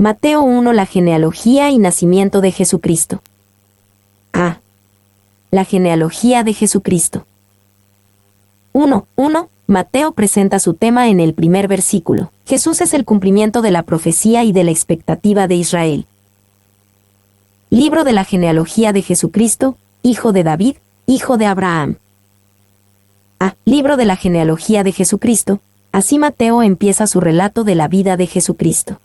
Mateo 1. La genealogía y nacimiento de Jesucristo. A. La genealogía de Jesucristo. 1. Mateo presenta su tema en el primer versículo. Jesús es el cumplimiento de la profecía y de la expectativa de Israel. Libro de la genealogía de Jesucristo, hijo de David, hijo de Abraham. A. Libro de la genealogía de Jesucristo. Así Mateo empieza su relato de la vida de Jesucristo.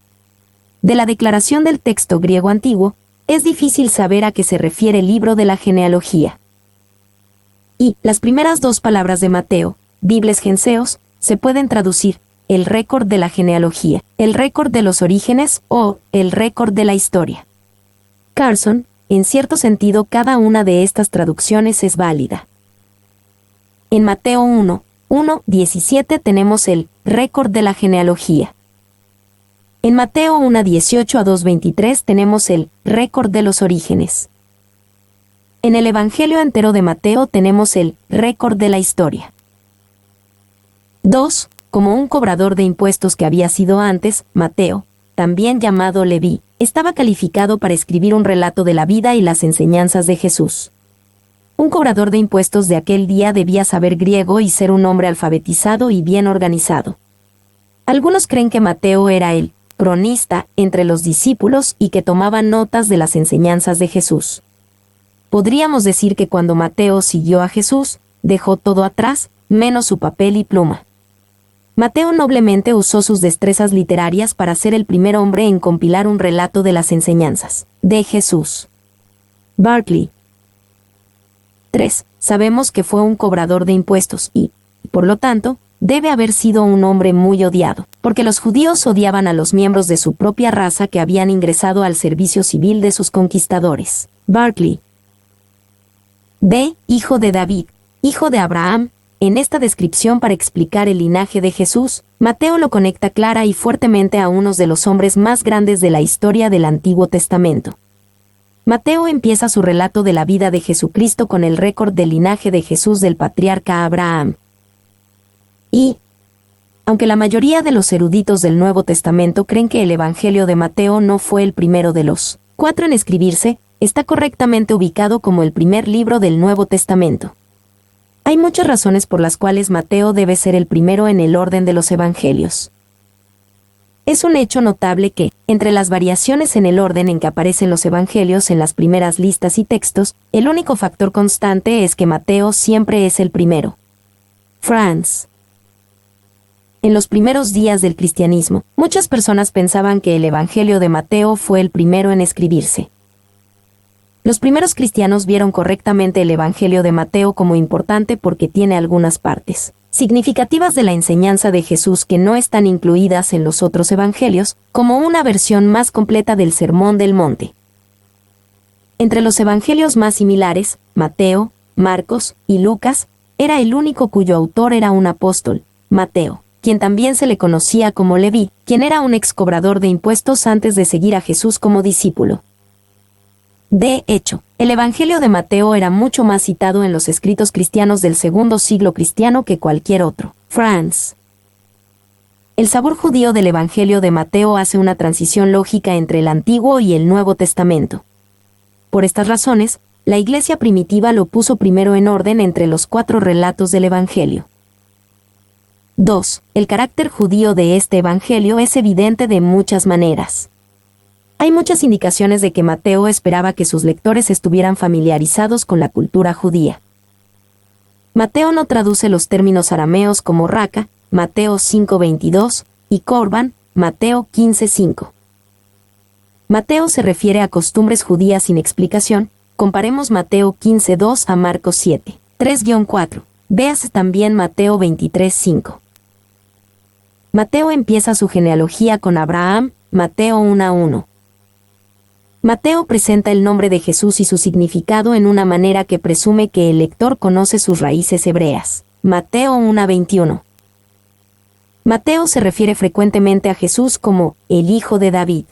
De la declaración del texto griego antiguo, es difícil saber a qué se refiere el libro de la genealogía. Y las primeras dos palabras de Mateo, Bibles Genseos, se pueden traducir, el récord de la genealogía, el récord de los orígenes o el récord de la historia. Carson, en cierto sentido cada una de estas traducciones es válida. En Mateo 1:17 tenemos el récord de la genealogía. En Mateo 1:18 a 2:23 tenemos el récord de los orígenes. En el Evangelio entero de Mateo tenemos el récord de la historia. 2. Como un cobrador de impuestos que había sido antes, Mateo, también llamado Leví, estaba calificado para escribir un relato de la vida y las enseñanzas de Jesús. Un cobrador de impuestos de aquel día debía saber griego y ser un hombre alfabetizado y bien organizado. Algunos creen que Mateo era el cronista entre los discípulos y que tomaba notas de las enseñanzas de Jesús. Podríamos decir que cuando Mateo siguió a Jesús, dejó todo atrás, menos su papel y pluma. Mateo noblemente usó sus destrezas literarias para ser el primer hombre en compilar un relato de las enseñanzas de Jesús. Barclay. 3. Sabemos que fue un cobrador de impuestos y, por lo tanto, debe haber sido un hombre muy odiado, porque los judíos odiaban a los miembros de su propia raza que habían ingresado al servicio civil de sus conquistadores. Barclay. B. Hijo de David, hijo de Abraham. En esta descripción para explicar el linaje de Jesús, Mateo lo conecta clara y fuertemente a uno de los hombres más grandes de la historia del Antiguo Testamento. Mateo empieza su relato de la vida de Jesucristo con el récord del linaje de Jesús del patriarca Abraham. Y, aunque la mayoría de los eruditos del Nuevo Testamento creen que el Evangelio de Mateo no fue el primero de los 4 en escribirse, está correctamente ubicado como el primer libro del Nuevo Testamento. Hay muchas razones por las cuales Mateo debe ser el primero en el orden de los Evangelios. Es un hecho notable que, entre las variaciones en el orden en que aparecen los Evangelios en las primeras listas y textos, el único factor constante es que Mateo siempre es el primero. Franz. En los primeros días del cristianismo, muchas personas pensaban que el Evangelio de Mateo fue el primero en escribirse. Los primeros cristianos vieron correctamente el Evangelio de Mateo como importante porque tiene algunas partes significativas de la enseñanza de Jesús que no están incluidas en los otros evangelios, como una versión más completa del Sermón del Monte. Entre los evangelios más similares, Mateo, Marcos y Lucas, era el único cuyo autor era un apóstol, Mateo, quien también se le conocía como Leví, quien era un ex cobrador de impuestos antes de seguir a Jesús como discípulo. De hecho, el Evangelio de Mateo era mucho más citado en los escritos cristianos del segundo siglo cristiano que cualquier otro. Franz. El sabor judío del Evangelio de Mateo hace una transición lógica entre el Antiguo y el Nuevo Testamento. Por estas razones, la Iglesia primitiva lo puso primero en orden entre los 4 relatos del Evangelio. 2. El carácter judío de este Evangelio es evidente de muchas maneras. Hay muchas indicaciones de que Mateo esperaba que sus lectores estuvieran familiarizados con la cultura judía. Mateo no traduce los términos arameos como raca, Mateo 5:22, y corban, Mateo 15:5. Mateo se refiere a costumbres judías sin explicación, comparemos Mateo 15:2 a Marcos 7:3-4, véase también Mateo 23:5. Mateo empieza su genealogía con Abraham, Mateo 1:1. Mateo presenta el nombre de Jesús y su significado en una manera que presume que el lector conoce sus raíces hebreas. Mateo 1:21. Mateo se refiere frecuentemente a Jesús como el Hijo de David.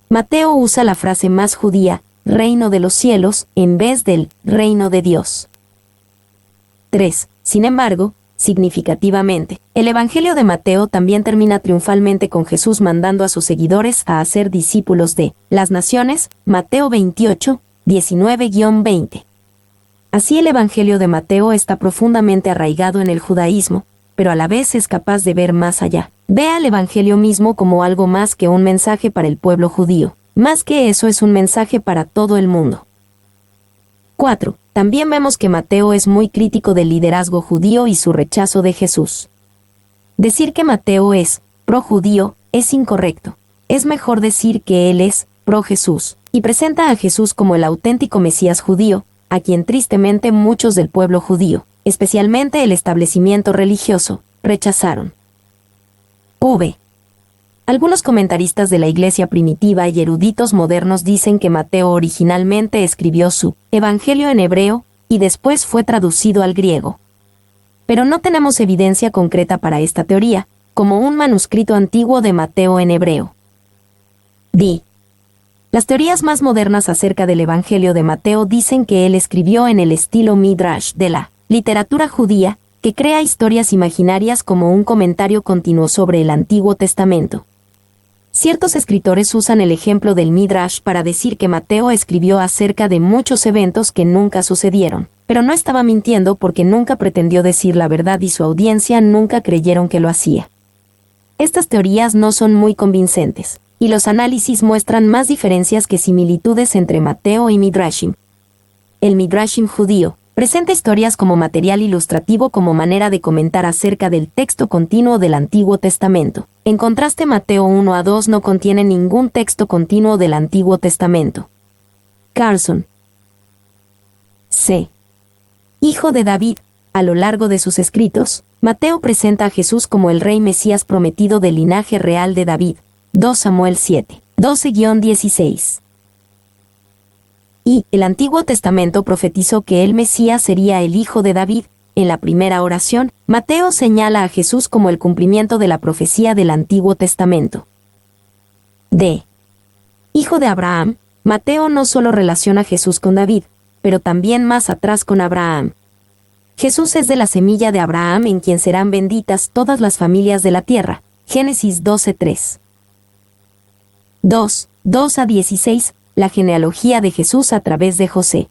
Mateo usa la frase más judía, reino de los cielos, en vez del reino de Dios. 3. Sin embargo, significativamente. El Evangelio de Mateo también termina triunfalmente con Jesús mandando a sus seguidores a hacer discípulos de las naciones, Mateo 28, 19-20. Así el Evangelio de Mateo está profundamente arraigado en el judaísmo, pero a la vez es capaz de ver más allá. Ve al Evangelio mismo como algo más que un mensaje para el pueblo judío. Más que eso, es un mensaje para todo el mundo. 4. También vemos que Mateo es muy crítico del liderazgo judío y su rechazo de Jesús. Decir que Mateo es pro-judío es incorrecto. Es mejor decir que él es pro-Jesús, y presenta a Jesús como el auténtico Mesías judío, a quien tristemente muchos del pueblo judío, especialmente el establecimiento religioso, rechazaron. V. Algunos comentaristas de la Iglesia primitiva y eruditos modernos dicen que Mateo originalmente escribió su Evangelio en hebreo y después fue traducido al griego. Pero no tenemos evidencia concreta para esta teoría, como un manuscrito antiguo de Mateo en hebreo. D. Las teorías más modernas acerca del Evangelio de Mateo dicen que él escribió en el estilo Midrash de la literatura judía, que crea historias imaginarias como un comentario continuo sobre el Antiguo Testamento. Ciertos escritores usan el ejemplo del Midrash para decir que Mateo escribió acerca de muchos eventos que nunca sucedieron, pero no estaba mintiendo porque nunca pretendió decir la verdad y su audiencia nunca creyeron que lo hacía. Estas teorías no son muy convincentes, y los análisis muestran más diferencias que similitudes entre Mateo y Midrashim. El Midrashim judío presenta historias como material ilustrativo como manera de comentar acerca del texto continuo del Antiguo Testamento. En contraste, Mateo 1-2 no contiene ningún texto continuo del Antiguo Testamento. Carlson. C. Hijo de David. A lo largo de sus escritos, Mateo presenta a Jesús como el rey Mesías prometido del linaje real de David. 2 Samuel 7, 12-16. Y el Antiguo Testamento profetizó que el Mesías sería el hijo de David. En la primera oración, Mateo señala a Jesús como el cumplimiento de la profecía del Antiguo Testamento. D. Hijo de Abraham. Mateo no solo relaciona a Jesús con David, pero también más atrás con Abraham. Jesús es de la semilla de Abraham en quien serán benditas todas las familias de la tierra. Génesis 12:3. 2, 2-16. La genealogía de Jesús a través de José.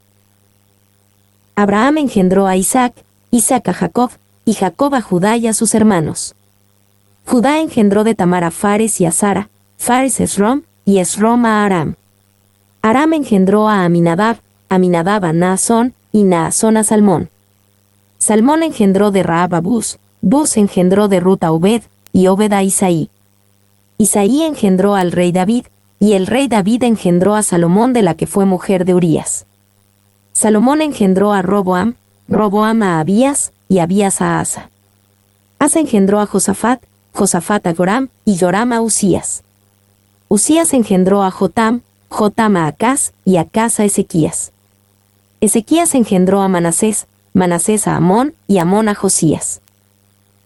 Abraham engendró a Isaac, Isaac a Jacob, y Jacob a Judá y a sus hermanos. Judá engendró de Tamar a Fares y a Sara, Fares Esrom, y Esrom a Aram. Aram engendró a Aminadab, Aminadab a Naasón, y Naasón a Salmón. Salmón engendró de Rahab a Buz, Buz engendró de Rut a Obed, y Obed a Isaí. Isaí engendró al rey David, y el rey David engendró a Salomón de la que fue mujer de Urías. Salomón engendró a Roboam, Roboam a Abías, y Abías a Asa. Asa engendró a Josafat, Josafat a Joram, y Joram a Usías. Usías engendró a Jotam, Jotam a Acaz, y Acaz a Ezequías. Ezequías engendró a Manasés, Manasés a Amón, y Amón a Josías.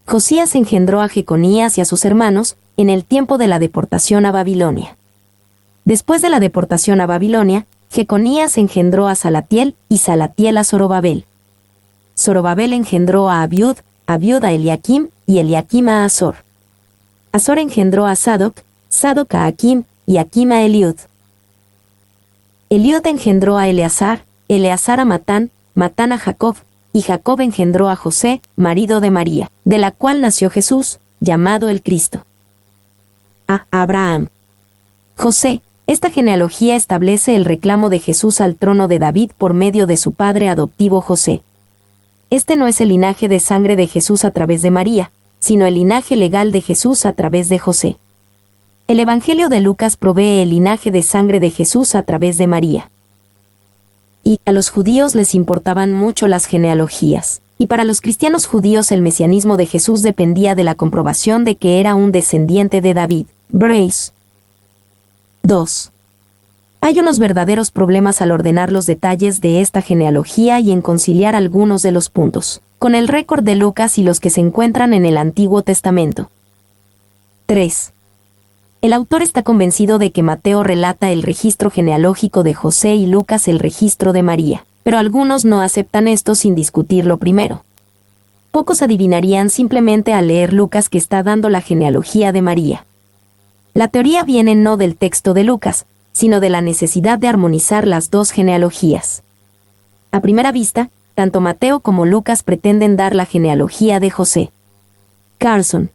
Josías engendró a Jeconías y a sus hermanos, en el tiempo de la deportación a Babilonia. Después de la deportación a Babilonia, Jeconías engendró a Salatiel, y Salatiel a Zorobabel. Zorobabel engendró a Abiud, Abiud a Eliakim, y Eliakim a Azor. Azor engendró a Sadoc, Sadoc a Akim, y Akim a Eliud. Eliud engendró a Eleazar, Eleazar a Matán, Matán a Jacob, y Jacob engendró a José, marido de María, de la cual nació Jesús, llamado el Cristo. A Abraham. José. Esta genealogía establece el reclamo de Jesús al trono de David por medio de su padre adoptivo José. Este no es el linaje de sangre de Jesús a través de María, sino el linaje legal de Jesús a través de José. El Evangelio de Lucas provee el linaje de sangre de Jesús a través de María. Y a los judíos les importaban mucho las genealogías, y para los cristianos judíos el mesianismo de Jesús dependía de la comprobación de que era un descendiente de David. Brace. 2. Hay unos verdaderos problemas al ordenar los detalles de esta genealogía y en conciliar algunos de los puntos con el récord de Lucas y los que se encuentran en el Antiguo Testamento. 3. El autor está convencido de que Mateo relata el registro genealógico de José y Lucas el registro de María, pero algunos no aceptan esto sin discutirlo primero. Pocos adivinarían simplemente al leer Lucas que está dando la genealogía de María. La teoría viene no del texto de Lucas, sino de la necesidad de armonizar las dos genealogías. A primera vista, tanto Mateo como Lucas pretenden dar la genealogía de José. Carlson.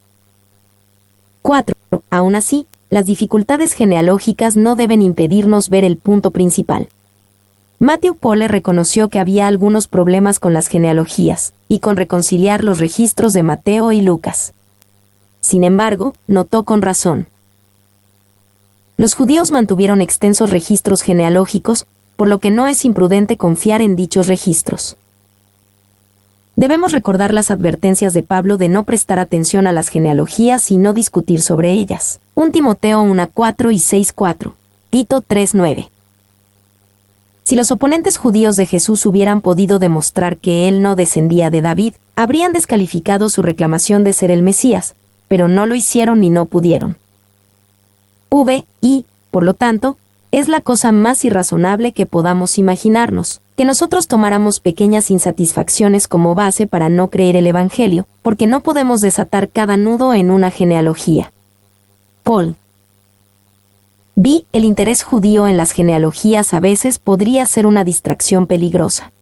4. Aún así, las dificultades genealógicas no deben impedirnos ver el punto principal. Matthew Pole reconoció que había algunos problemas con las genealogías, y con reconciliar los registros de Mateo y Lucas. Sin embargo, notó con razón. Los judíos mantuvieron extensos registros genealógicos, por lo que no es imprudente confiar en dichos registros. Debemos recordar las advertencias de Pablo de no prestar atención a las genealogías y no discutir sobre ellas. 1 Timoteo 1:4 y 6:4. Tito 3:9. Si los oponentes judíos de Jesús hubieran podido demostrar que él no descendía de David, habrían descalificado su reclamación de ser el Mesías, pero no lo hicieron y no pudieron. Por lo tanto, es la cosa más irrazonable que podamos imaginarnos, que nosotros tomáramos pequeñas insatisfacciones como base para no creer el Evangelio, porque no podemos desatar cada nudo en una genealogía. Paul. El interés judío en las genealogías a veces podría ser una distracción peligrosa.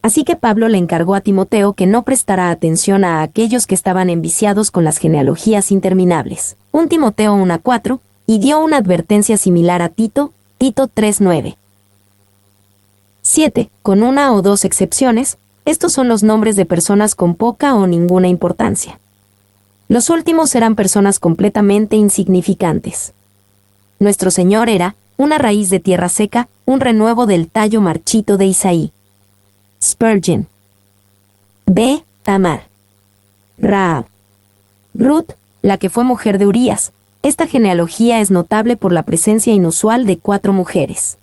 Así que Pablo le encargó a Timoteo que no prestara atención a aquellos que estaban enviciados con las genealogías interminables. 1 Timoteo 1:4, y dio una advertencia similar a Tito 3:9. 7. Con una o dos excepciones, estos son los nombres de personas con poca o ninguna importancia. Los últimos eran personas completamente insignificantes. Nuestro Señor era una raíz de tierra seca, un renuevo del tallo marchito de Isaí. Spurgeon. Tamar. Rahab. Ruth, la que fue mujer de Urías. Esta genealogía es notable por la presencia inusual de 4 mujeres.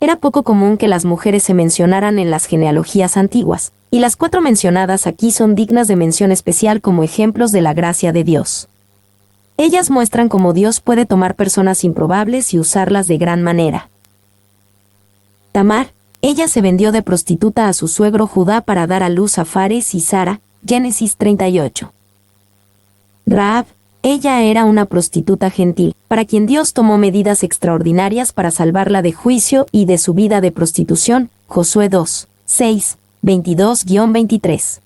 Era poco común que las mujeres se mencionaran en las genealogías antiguas, y las 4 mencionadas aquí son dignas de mención especial como ejemplos de la gracia de Dios. Ellas muestran cómo Dios puede tomar personas improbables y usarlas de gran manera. Tamar, ella se vendió de prostituta a su suegro Judá para dar a luz a Fares y Sara, Génesis 38. Rahab, ella era una prostituta gentil, para quien Dios tomó medidas extraordinarias para salvarla de juicio y de su vida de prostitución, Josué 2, 6, 22-23.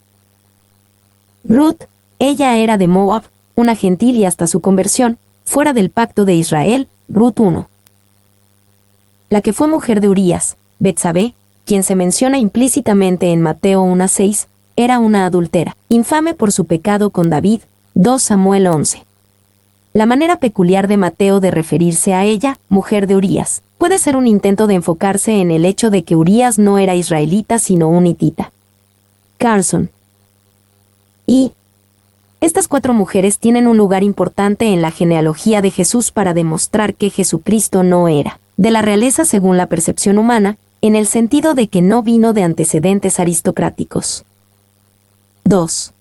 Ruth, ella era de Moab, una gentil y hasta su conversión, fuera del pacto de Israel, Ruth 1. La que fue mujer de Urías, Betsabé, quien se menciona implícitamente en Mateo 1:6, era una adúltera, infame por su pecado con David, 2 Samuel 11. La manera peculiar de Mateo de referirse a ella, mujer de Urías, puede ser un intento de enfocarse en el hecho de que Urías no era israelita sino un hitita. Carlson. Estas 4 mujeres tienen un lugar importante en la genealogía de Jesús para demostrar que Jesucristo no era de la realeza según la percepción humana, en el sentido de que no vino de antecedentes aristocráticos. 2.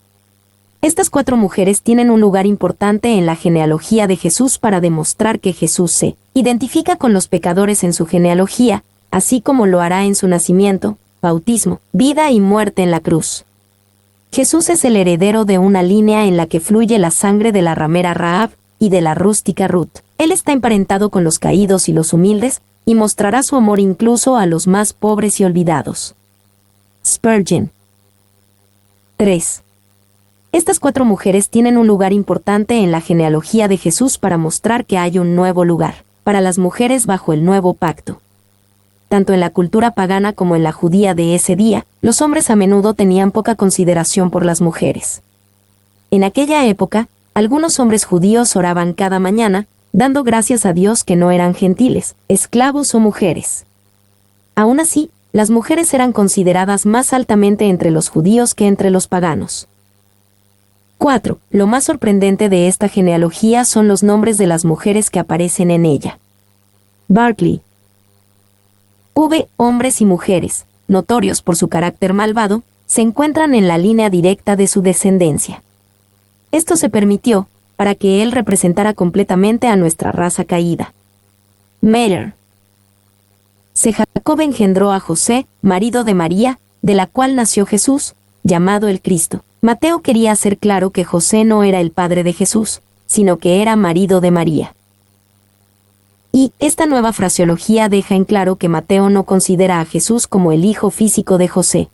Estas 4 mujeres tienen un lugar importante en la genealogía de Jesús para demostrar que Jesús se identifica con los pecadores en su genealogía, así como lo hará en su nacimiento, bautismo, vida y muerte en la cruz. Jesús es el heredero de una línea en la que fluye la sangre de la ramera Rahab y de la rústica Ruth. Él está emparentado con los caídos y los humildes, y mostrará su amor incluso a los más pobres y olvidados. Spurgeon. 3. Estas 4 mujeres tienen un lugar importante en la genealogía de Jesús para mostrar que hay un nuevo lugar para las mujeres bajo el nuevo pacto. Tanto en la cultura pagana como en la judía de ese día, los hombres a menudo tenían poca consideración por las mujeres. En aquella época, algunos hombres judíos oraban cada mañana, dando gracias a Dios que no eran gentiles, esclavos o mujeres. Aún así, las mujeres eran consideradas más altamente entre los judíos que entre los paganos. 4. Lo más sorprendente de esta genealogía son los nombres de las mujeres que aparecen en ella. Barclay. Hombres y mujeres, notorios por su carácter malvado, se encuentran en la línea directa de su descendencia. Esto se permitió, para que él representara completamente a nuestra raza caída. Meyer. Jacob engendró a José, marido de María, de la cual nació Jesús, llamado el Cristo. Mateo quería hacer claro que José no era el padre de Jesús, sino que era marido de María. Y esta nueva fraseología deja en claro que Mateo no considera a Jesús como el hijo físico de José.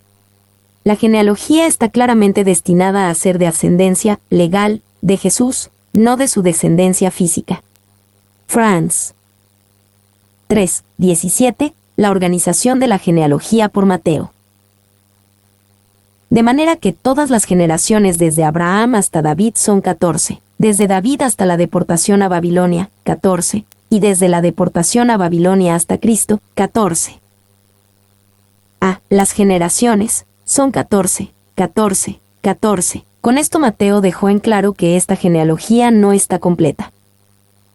La genealogía está claramente destinada a ser de ascendencia legal de Jesús, no de su descendencia física. Franz. 3:17. La organización de la genealogía por Mateo. De manera que todas las generaciones desde Abraham hasta David son 14, desde David hasta la deportación a Babilonia, 14, y desde la deportación a Babilonia hasta Cristo, 14. Las generaciones son 14, 14, 14. Con esto Mateo dejó en claro que esta genealogía no está completa.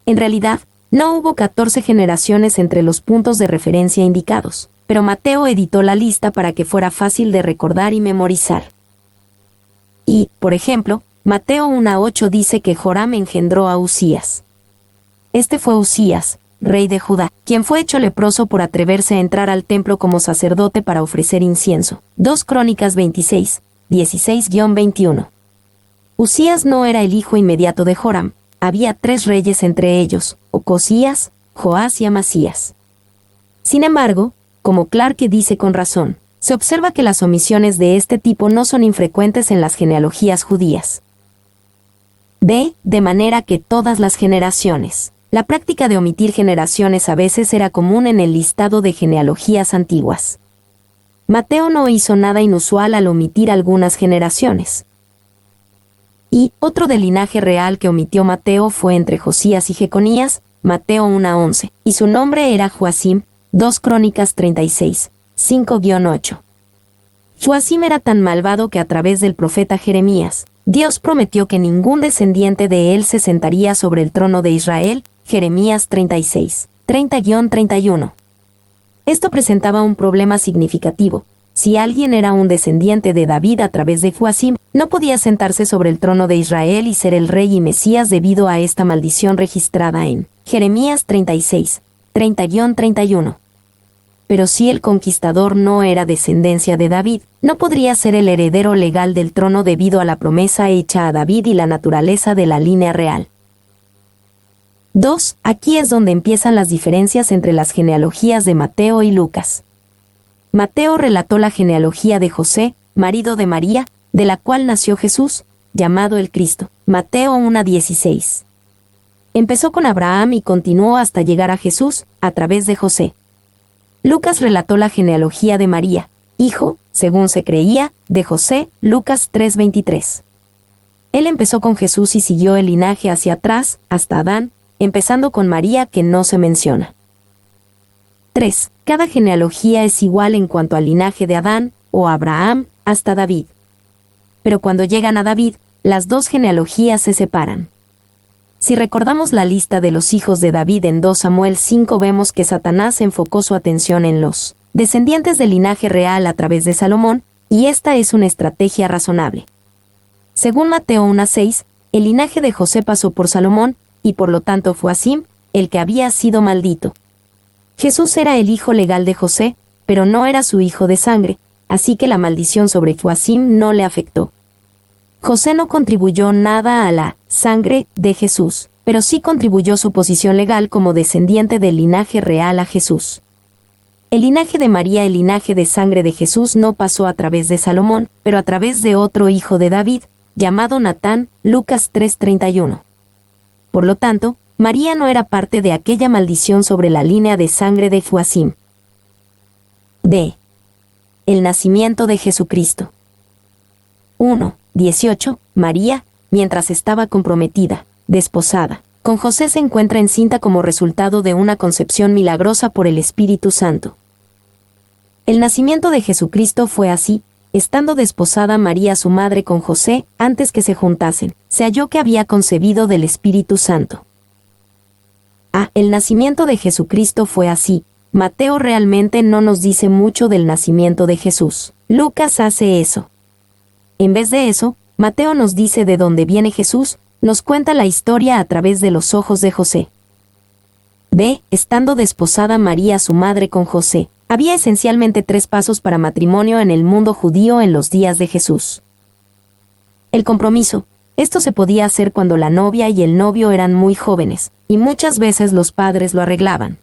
En realidad, no hubo 14 generaciones entre los puntos de referencia indicados, pero Mateo editó la lista para que fuera fácil de recordar y memorizar. Y, por ejemplo, Mateo 1:8 dice que Joram engendró a Usías. Este fue Usías, rey de Judá, quien fue hecho leproso por atreverse a entrar al templo como sacerdote para ofrecer incienso. 2 Crónicas 26, 16-21. Usías no era el hijo inmediato de Joram, había 3 reyes entre ellos, Ocosías, Joás y Amasías. Sin embargo, como Clarke dice con razón, se observa que las omisiones de este tipo no son infrecuentes en las genealogías judías. De manera que todas las generaciones. La práctica de omitir generaciones a veces era común en el listado de genealogías antiguas. Mateo no hizo nada inusual al omitir algunas generaciones. Y otro del linaje real que omitió Mateo fue entre Josías y Jeconías, Mateo 1:11, y su nombre era Joacim, 2 Crónicas 36, 5-8. Joacim era tan malvado que a través del profeta Jeremías, Dios prometió que ningún descendiente de él se sentaría sobre el trono de Israel, Jeremías 36, 30-31. Esto presentaba un problema significativo. Si alguien era un descendiente de David a través de Joacim, no podía sentarse sobre el trono de Israel y ser el rey y Mesías debido a esta maldición registrada en Jeremías 36, 30-31. Pero si el conquistador no era descendencia de David, no podría ser el heredero legal del trono debido a la promesa hecha a David y la naturaleza de la línea real. 2. Aquí es donde empiezan las diferencias entre las genealogías de Mateo y Lucas. Mateo relató la genealogía de José, marido de María, de la cual nació Jesús, llamado el Cristo. Mateo 1:16. Empezó con Abraham y continuó hasta llegar a Jesús, a través de José. Lucas relató la genealogía de María, hijo, según se creía, de José, Lucas 3:23. Él empezó con Jesús y siguió el linaje hacia atrás, hasta Adán, empezando con María que no se menciona. 3. Cada genealogía es igual en cuanto al linaje de Adán, o Abraham, hasta David. Pero cuando llegan a David, las dos genealogías se separan. Si recordamos la lista de los hijos de David en 2 Samuel 5 vemos que Satanás enfocó su atención en los descendientes del linaje real a través de Salomón, y esta es una estrategia razonable. Según Mateo 1:6, el linaje de José pasó por Salomón, y por lo tanto Joacim, el que había sido maldito. Jesús era el hijo legal de José, pero no era su hijo de sangre, así que la maldición sobre Joacim no le afectó. José no contribuyó nada a la sangre de Jesús, pero sí contribuyó su posición legal como descendiente del linaje real a Jesús. El linaje de María, el linaje de sangre de Jesús, no pasó a través de Salomón, pero a través de otro hijo de David, llamado Natán, Lucas 3:31. Por lo tanto, María no era parte de aquella maldición sobre la línea de sangre de Joacim. D. El nacimiento de Jesucristo. 1:18. María, mientras estaba comprometida, desposada, con José se encuentra encinta como resultado de una concepción milagrosa por el Espíritu Santo. El nacimiento de Jesucristo fue así. Estando desposada María su madre con José, antes que se juntasen, se halló que había concebido del Espíritu Santo. El nacimiento de Jesucristo fue así. Mateo realmente no nos dice mucho del nacimiento de Jesús. Lucas hace eso. En vez de eso, Mateo nos dice de dónde viene Jesús, nos cuenta la historia a través de los ojos de José. B. Estando desposada María su madre con José. Había esencialmente 3 pasos para matrimonio en el mundo judío en los días de Jesús. El compromiso. Esto se podía hacer cuando la novia y el novio eran muy jóvenes, y muchas veces los padres lo arreglaban.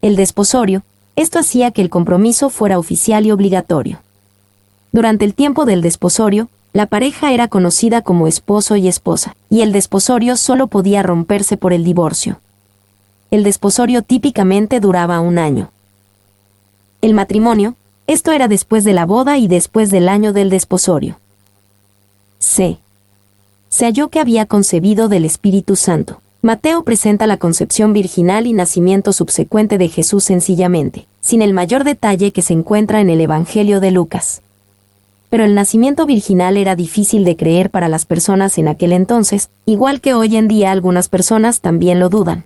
El desposorio. Esto hacía que el compromiso fuera oficial y obligatorio. Durante el tiempo del desposorio, la pareja era conocida como esposo y esposa, y el desposorio solo podía romperse por el divorcio. El desposorio típicamente duraba 1 año. El matrimonio. Esto era después de la boda y después del año del desposorio. Se halló que había concebido del Espíritu Santo. Mateo presenta la concepción virginal y nacimiento subsecuente de Jesús sencillamente, sin el mayor detalle que se encuentra en el Evangelio de Lucas. Pero el nacimiento virginal era difícil de creer para las personas en aquel entonces, igual que hoy en día algunas personas también lo dudan.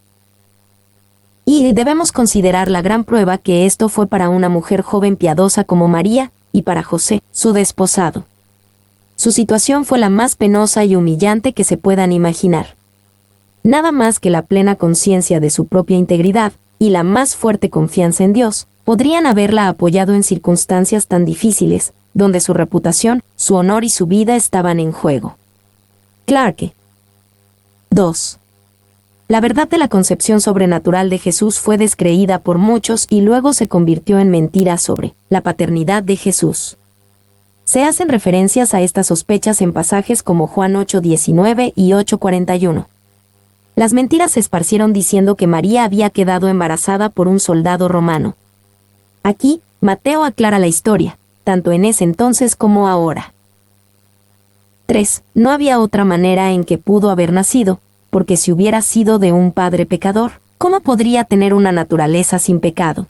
Y debemos considerar la gran prueba que esto fue para una mujer joven piadosa como María, y para José, su desposado. Su situación fue la más penosa y humillante que se puedan imaginar. Nada más que la plena conciencia de su propia integridad, y la más fuerte confianza en Dios, podrían haberla apoyado en circunstancias tan difíciles, donde su reputación, su honor y su vida estaban en juego. Clarke. 2. La verdad de la concepción sobrenatural de Jesús fue descreída por muchos y luego se convirtió en mentira sobre la paternidad de Jesús. Se hacen referencias a estas sospechas en pasajes como Juan 8:19 y 8:41. Las mentiras se esparcieron diciendo que María había quedado embarazada por un soldado romano. Aquí, Mateo aclara la historia, tanto en ese entonces como ahora. 3. No había otra manera en que pudo haber nacido, porque si hubiera sido de un padre pecador, ¿cómo podría tener una naturaleza sin pecado?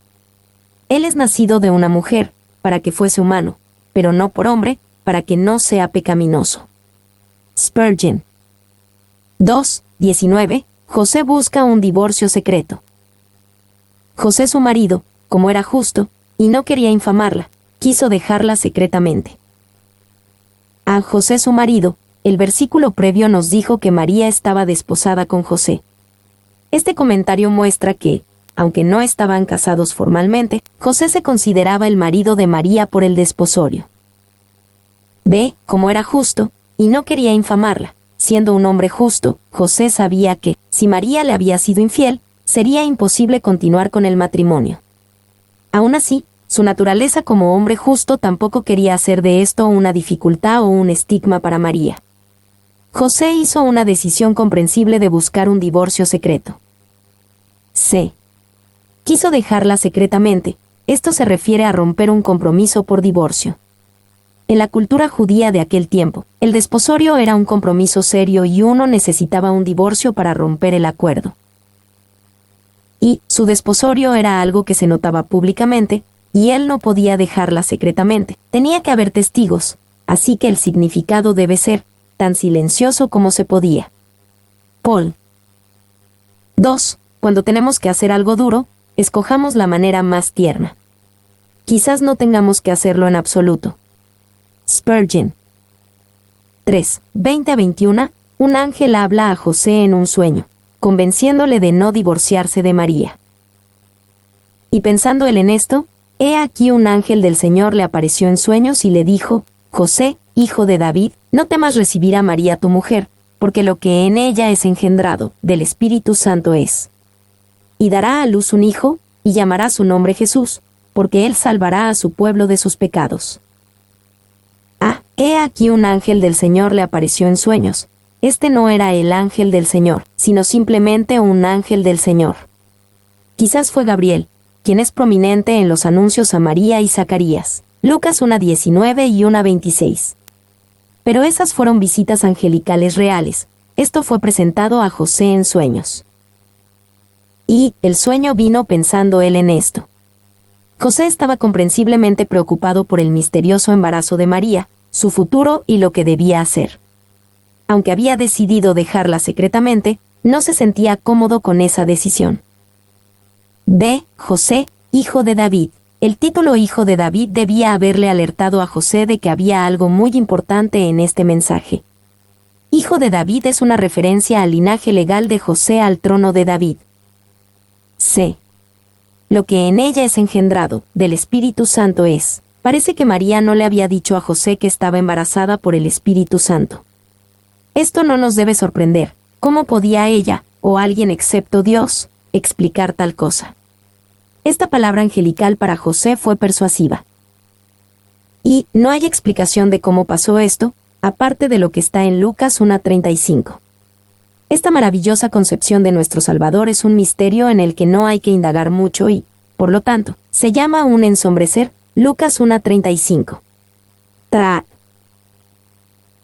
Él es nacido de una mujer, para que fuese humano, pero no por hombre, para que no sea pecaminoso. Spurgeon. 2:19. José busca un divorcio secreto. José, su marido, como era justo, y no quería infamarla, quiso dejarla secretamente. A José, su marido, el versículo previo nos dijo que María estaba desposada con José. Este comentario muestra que, aunque no estaban casados formalmente, José se consideraba el marido de María por el desposorio. B. Como era justo, y no quería infamarla. Siendo un hombre justo, José sabía que, si María le había sido infiel, sería imposible continuar con el matrimonio. Aún así, su naturaleza como hombre justo tampoco quería hacer de esto una dificultad o un estigma para María. José hizo una decisión comprensible de buscar un divorcio secreto. C. Quiso dejarla secretamente. Esto se refiere a romper un compromiso por divorcio. En la cultura judía de aquel tiempo, el desposorio era un compromiso serio y uno necesitaba un divorcio para romper el acuerdo. Y su desposorio era algo que se notaba públicamente, y él no podía dejarla secretamente. Tenía que haber testigos, así que el significado debe ser tan silencioso como se podía. Paul. 2. Cuando tenemos que hacer algo duro, escojamos la manera más tierna. Quizás no tengamos que hacerlo en absoluto. Spurgeon. 3:20-21. Un ángel habla a José en un sueño, convenciéndole de no divorciarse de María. Y pensando él en esto, he aquí un ángel del Señor le apareció en sueños y le dijo: José, hijo de David, no temas recibir a María tu mujer, porque lo que en ella es engendrado del Espíritu Santo es. Y dará a luz un hijo, y llamará su nombre Jesús, porque él salvará a su pueblo de sus pecados. He aquí un ángel del Señor le apareció en sueños. Este no era el ángel del Señor, sino simplemente un ángel del Señor. Quizás fue Gabriel, quien es prominente en los anuncios a María y Zacarías. Lucas 1:19 y 1:26. Pero esas fueron visitas angelicales reales. Esto fue presentado a José en sueños. Y el sueño vino pensando él en esto. José estaba comprensiblemente preocupado por el misterioso embarazo de María, su futuro y lo que debía hacer. Aunque había decidido dejarla secretamente, no se sentía cómodo con esa decisión. B. José, hijo de David. El título Hijo de David debía haberle alertado a José de que había algo muy importante en este mensaje. Hijo de David es una referencia al linaje legal de José al trono de David. C. Lo que en ella es engendrado del Espíritu Santo es. Parece que María no le había dicho a José que estaba embarazada por el Espíritu Santo. Esto no nos debe sorprender. ¿Cómo podía ella, o alguien excepto Dios, explicar tal cosa? Esta palabra angelical para José fue persuasiva. Y no hay explicación de cómo pasó esto, aparte de lo que está en Lucas 1:35. Esta maravillosa concepción de nuestro Salvador es un misterio en el que no hay que indagar mucho y, por lo tanto, se llama un ensombrecer, Lucas 1:35.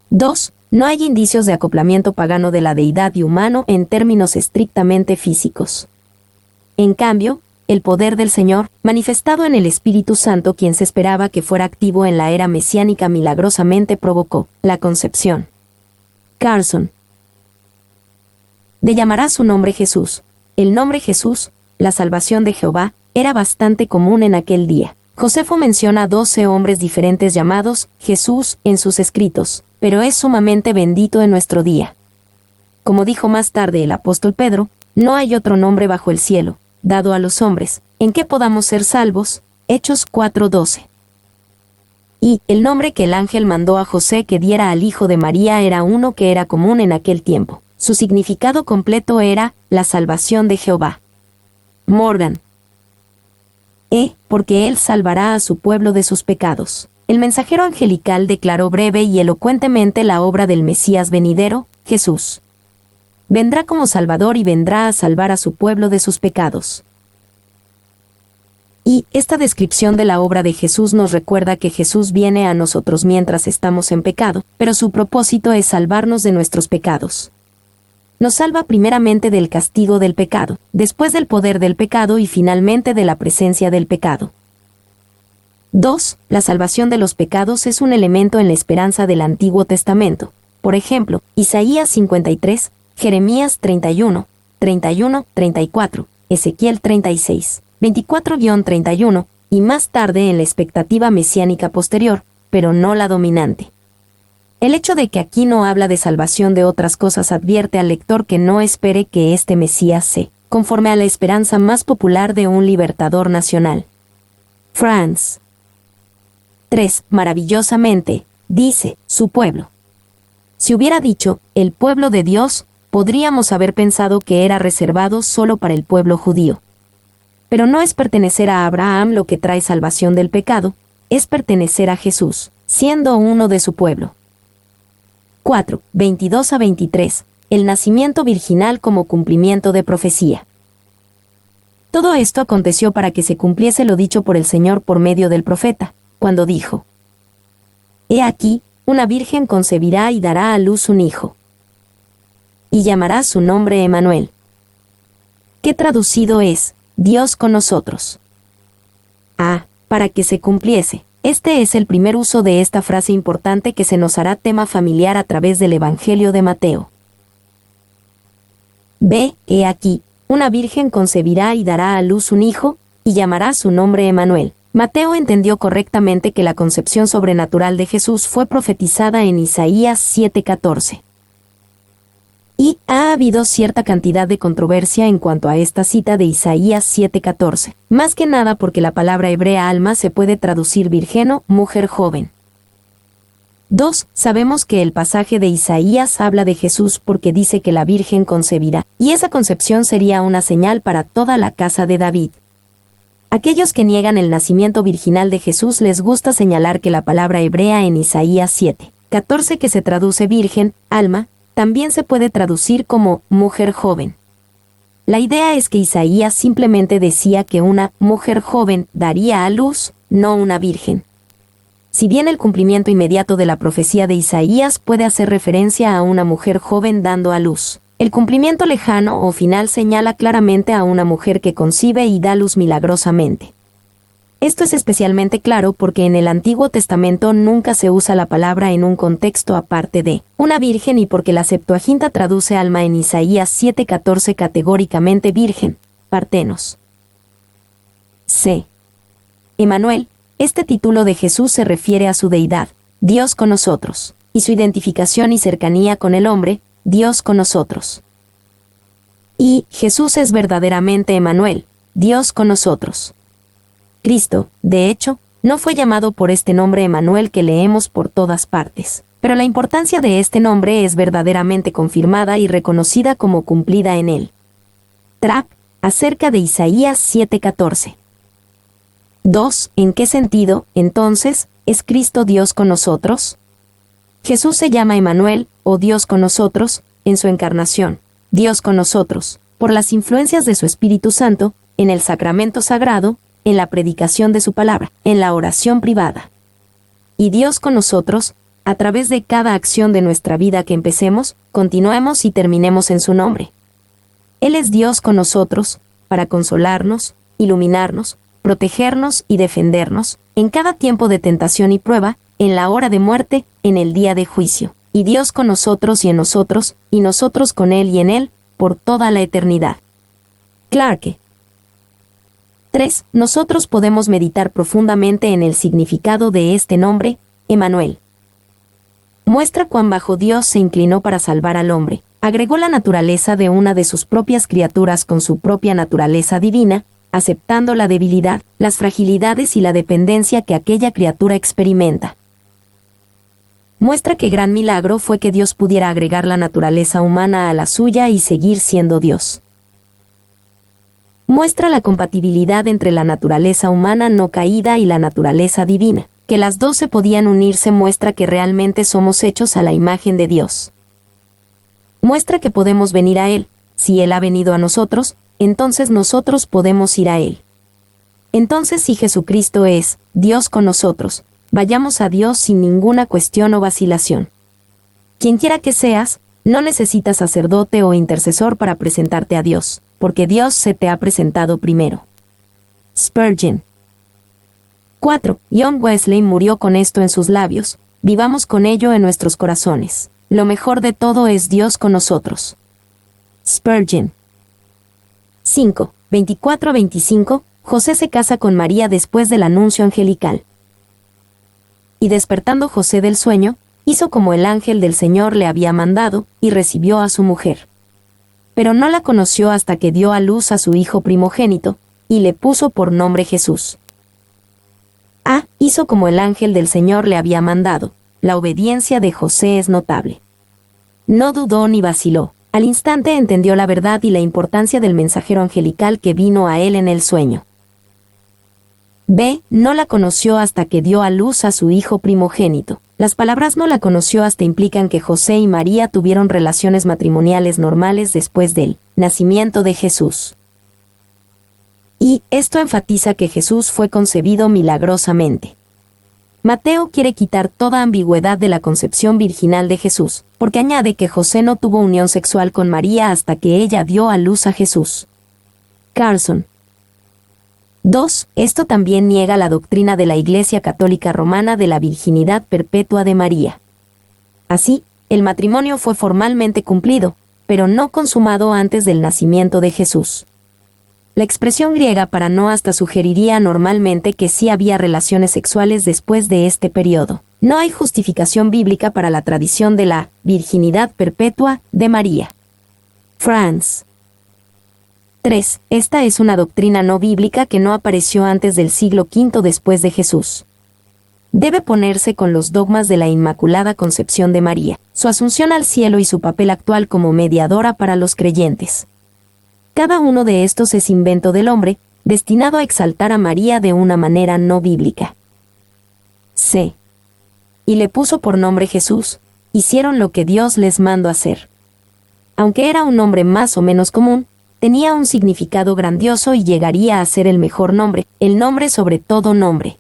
2. No hay indicios de acoplamiento pagano de la deidad y humano en términos estrictamente físicos. En cambio, el poder del Señor, manifestado en el Espíritu Santo, quien se esperaba que fuera activo en la era mesiánica, milagrosamente provocó la concepción. Carlson. De llamará su nombre Jesús. El nombre Jesús, la salvación de Jehová, era bastante común en aquel día. Josefo menciona 12 hombres diferentes llamados Jesús en sus escritos, pero es sumamente bendito en nuestro día. Como dijo más tarde el apóstol Pedro, no hay otro nombre bajo el cielo, dado a los hombres, en que podamos ser salvos, Hechos 4:12. Y el nombre que el ángel mandó a José que diera al hijo de María era uno que era común en aquel tiempo. Su significado completo era la salvación de Jehová. Morgan. Porque él salvará a su pueblo de sus pecados. El mensajero angelical declaró breve y elocuentemente la obra del Mesías venidero, Jesús. Vendrá como Salvador y vendrá a salvar a su pueblo de sus pecados. Y esta descripción de la obra de Jesús nos recuerda que Jesús viene a nosotros mientras estamos en pecado, pero su propósito es salvarnos de nuestros pecados. Nos salva primeramente del castigo del pecado, después del poder del pecado y finalmente de la presencia del pecado. 2. La salvación de los pecados es un elemento en la esperanza del Antiguo Testamento. Por ejemplo, Isaías 53, Jeremías 31, 34, Ezequiel 36, 24-31, y más tarde en la expectativa mesiánica posterior, pero no la dominante. El hecho de que aquí no habla de salvación de otras cosas advierte al lector que no espere que este Mesías se conforme a la esperanza más popular de un libertador nacional. Franz. 3. Maravillosamente, dice, su pueblo. Si hubiera dicho, el pueblo de Dios, podríamos haber pensado que era reservado solo para el pueblo judío. Pero no es pertenecer a Abraham lo que trae salvación del pecado, es pertenecer a Jesús, siendo uno de su pueblo. 4. 22-23. El nacimiento virginal como cumplimiento de profecía. Todo esto aconteció para que se cumpliese lo dicho por el Señor por medio del profeta, cuando dijo: He aquí, una virgen concebirá y dará a luz un hijo. Y llamará su nombre Emmanuel. ¿Qué traducido es, Dios con nosotros? Para que se cumpliese. Este es el primer uso de esta frase importante que se nos hará tema familiar a través del Evangelio de Mateo. He aquí, una virgen concebirá y dará a luz un hijo, y llamará su nombre Emmanuel. Mateo entendió correctamente que la concepción sobrenatural de Jesús fue profetizada en Isaías 7:14. Y ha habido cierta cantidad de controversia en cuanto a esta cita de Isaías 7:14, más que nada porque la palabra hebrea alma se puede traducir virgen o mujer joven. 2. Sabemos que el pasaje de Isaías habla de Jesús porque dice que la Virgen concebirá, y esa concepción sería una señal para toda la casa de David. Aquellos que niegan el nacimiento virginal de Jesús les gusta señalar que la palabra hebrea en Isaías 7:14 que se traduce virgen, alma, también se puede traducir como mujer joven. La idea es que Isaías simplemente decía que una mujer joven daría a luz, no una virgen. Si bien el cumplimiento inmediato de la profecía de Isaías puede hacer referencia a una mujer joven dando a luz, el cumplimiento lejano o final señala claramente a una mujer que concibe y da luz milagrosamente. Esto es especialmente claro porque en el Antiguo Testamento nunca se usa la palabra en un contexto aparte de una virgen y porque la Septuaginta traduce alma en Isaías 7:14 categóricamente virgen, partenos. Emmanuel. Este título de Jesús se refiere a su deidad, Dios con nosotros, y su identificación y cercanía con el hombre, Dios con nosotros. Y Jesús es verdaderamente Emmanuel, Dios con nosotros. Cristo, de hecho, No fue llamado por este nombre Emanuel que leemos por todas partes, pero la importancia de este nombre es verdaderamente confirmada y reconocida como cumplida en él. Trapp, acerca de Isaías 7:14. 2. ¿En qué sentido, entonces, es Cristo Dios con nosotros? Jesús se llama Emanuel, o Dios con nosotros, en su encarnación, Dios con nosotros, por las influencias de su Espíritu Santo, en el sacramento sagrado, en la predicación de su palabra, en la oración privada. Y Dios con nosotros, a través de cada acción de nuestra vida que empecemos, continuemos y terminemos en su nombre. Él es Dios con nosotros, para consolarnos, iluminarnos, protegernos y defendernos, en cada tiempo de tentación y prueba, en la hora de muerte, en el día de juicio. Y Dios con nosotros y en nosotros, y nosotros con Él y en Él, por toda la eternidad. Clarke. 3. Nosotros podemos meditar profundamente en el significado de este nombre, Emanuel. Muestra cuán bajo Dios se inclinó para salvar al hombre. Agregó la naturaleza de una de sus propias criaturas con su propia naturaleza divina, aceptando la debilidad, las fragilidades y la dependencia que aquella criatura experimenta. Muestra que gran milagro fue que Dios pudiera agregar la naturaleza humana a la suya y seguir siendo Dios. Muestra la compatibilidad entre la naturaleza humana no caída y la naturaleza divina. Que las dos se podían unirse muestra que realmente somos hechos a la imagen de Dios. Muestra que podemos venir a Él. Si Él ha venido a nosotros, entonces nosotros podemos ir a Él. Entonces, si Jesucristo es Dios con nosotros, vayamos a Dios sin ninguna cuestión o vacilación. Quienquiera que seas, no necesitas sacerdote o intercesor para presentarte a Dios, porque Dios se te ha presentado primero. Spurgeon. 4. John Wesley murió con esto en sus labios, vivamos con ello en nuestros corazones. Lo mejor de todo es Dios con nosotros. Spurgeon. 5. 24-25, José se casa con María después del anuncio angelical. Y despertando José del sueño, hizo como el ángel del Señor le había mandado, y recibió a su mujer. Pero no la conoció hasta que dio a luz a su hijo primogénito, y le puso por nombre Jesús. Hizo como el ángel del Señor le había mandado. La obediencia de José es notable. No dudó ni vaciló. Al instante entendió la verdad y la importancia del mensajero angelical que vino a él en el sueño. No la conoció hasta que dio a luz a su hijo primogénito. Las palabras no la conoció hasta implican que José y María tuvieron relaciones matrimoniales normales después del nacimiento de Jesús. Y esto enfatiza que Jesús fue concebido milagrosamente. Mateo quiere quitar toda ambigüedad de la concepción virginal de Jesús, porque añade que José no tuvo unión sexual con María hasta que ella dio a luz a Jesús. Carlson. 2. Esto también niega la doctrina de la Iglesia Católica Romana de la virginidad perpetua de María. Así, el matrimonio fue formalmente cumplido, pero no consumado antes del nacimiento de Jesús. La expresión griega para no hasta sugeriría normalmente que sí había relaciones sexuales después de este periodo. No hay justificación bíblica para la tradición de la virginidad perpetua de María. Franz. 3. Esta es una doctrina no bíblica que no apareció antes del siglo V después de Jesús. Debe ponerse con los dogmas de la Inmaculada Concepción de María, su asunción al cielo y su papel actual como mediadora para los creyentes. Cada uno de estos es invento del hombre, destinado a exaltar a María de una manera no bíblica. C. Y le puso por nombre Jesús, hicieron lo que Dios les mandó hacer. Aunque era un nombre más o menos común, tenía un significado grandioso y llegaría a ser el mejor nombre, el nombre sobre todo nombre.